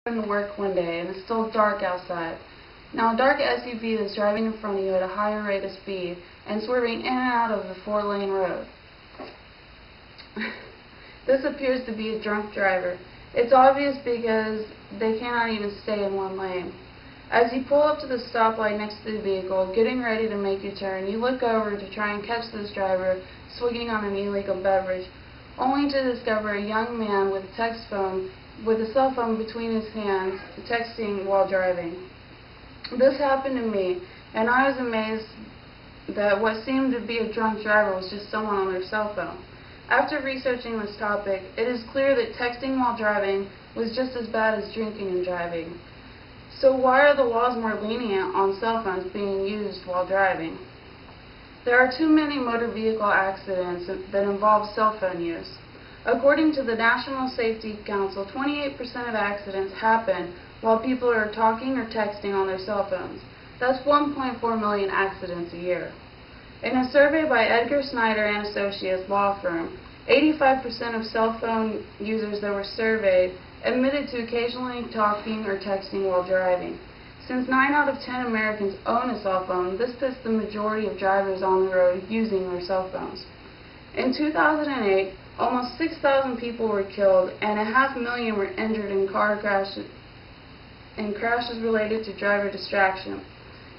To work one day and it's still dark outside. Now a dark SUV is driving in front of you at a higher rate of speed and swerving in and out of the 4-lane road. This appears to be a drunk driver. It's obvious because they cannot even stay in one lane. As you pull up to the stoplight next to the vehicle, getting ready to make your turn, you look over to try and catch this driver swigging on an illegal beverage, only to discover a young man with a cell phone between his hands, texting while driving. This happened to me, and I was amazed that what seemed to be a drunk driver was just someone on their cell phone. After researching this topic, it is clear that texting while driving was just as bad as drinking and driving. So why are the laws more lenient on cell phones being used while driving? There are too many motor vehicle accidents that involve cell phone use. According to the National Safety Council, 28% of accidents happen while people are talking or texting on their cell phones. That's 1.4 million accidents a year. In a survey by Edgar Snyder and Associates law firm, 85% of cell phone users that were surveyed admitted to occasionally talking or texting while driving. Since 9 out of 10 Americans own a cell phone, this puts the majority of drivers on the road using their cell phones. In 2008, almost 6,000 people were killed and 500,000 were injured in crashes related to driver distraction.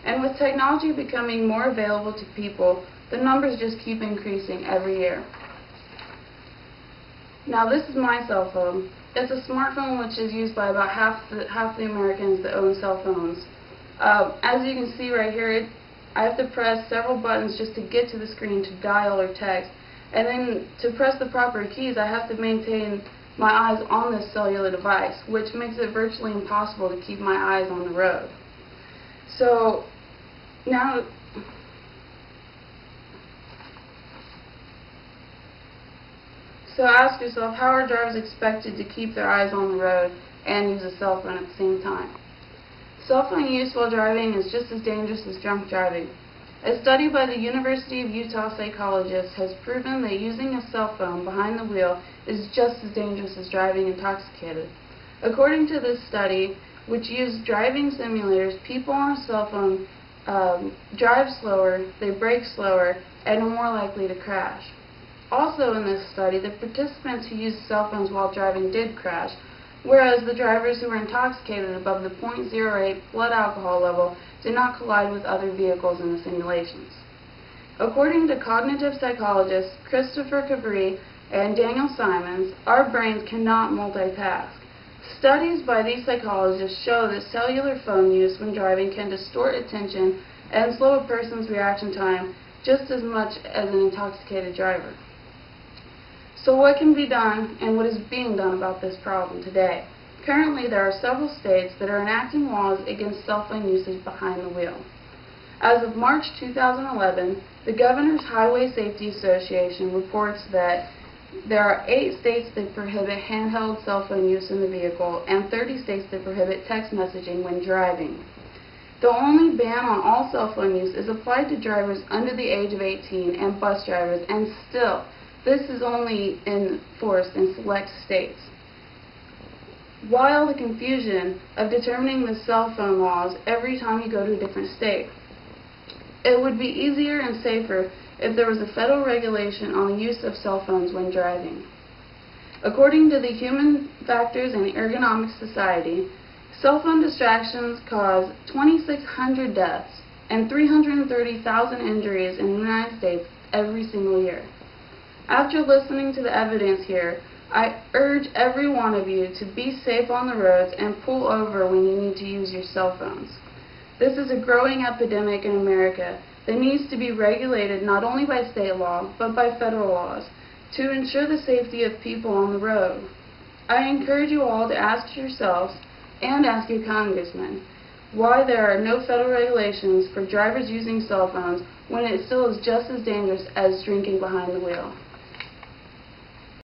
And with technology becoming more available to people, the numbers just keep increasing every year. Now this is my cell phone. It's a smartphone which is used by about half the Americans that own cell phones. As you can see right here, I have to press several buttons just to get to the screen to dial or text. And then to press the proper keys, I have to maintain my eyes on this cellular device, which makes it virtually impossible to keep my eyes on the road. So now, ask yourself, how are drivers expected to keep their eyes on the road and use a cell phone at the same time? Cell phone use while driving is just as dangerous as drunk driving. A study by the University of Utah psychologists has proven that using a cell phone behind the wheel is just as dangerous as driving intoxicated. According to this study, which used driving simulators, people on a cell phone drive slower, they brake slower, and are more likely to crash. Also in this study, the participants who used cell phones while driving did crash, whereas the drivers who were intoxicated above the 0.08 blood alcohol level did not collide with other vehicles in the simulations. According to cognitive psychologists Christopher Cabri and Daniel Simons, our brains cannot multitask. Studies by these psychologists show that cellular phone use when driving can distort attention and slow a person's reaction time just as much as an intoxicated driver. So what can be done and what is being done about this problem today? Currently, there are several states that are enacting laws against cell phone usage behind the wheel. As of March 2011, the Governor's Highway Safety Association reports that there are 8 states that prohibit handheld cell phone use in the vehicle and 30 states that prohibit text messaging when driving. The only ban on all cell phone use is applied to drivers under the age of 18 and bus drivers, and still, this is only enforced in select states. While the confusion of determining the cell phone laws every time you go to a different state, it would be easier and safer if there was a federal regulation on the use of cell phones when driving. According to the Human Factors and Ergonomics Society, cell phone distractions cause 2,600 deaths and 330,000 injuries in the United States every single year. After listening to the evidence here, I urge every one of you to be safe on the roads and pull over when you need to use your cell phones. This is a growing epidemic in America that needs to be regulated not only by state law, but by federal laws to ensure the safety of people on the road. I encourage you all to ask yourselves and ask your congressman why there are no federal regulations for drivers using cell phones when it still is just as dangerous as drinking behind the wheel.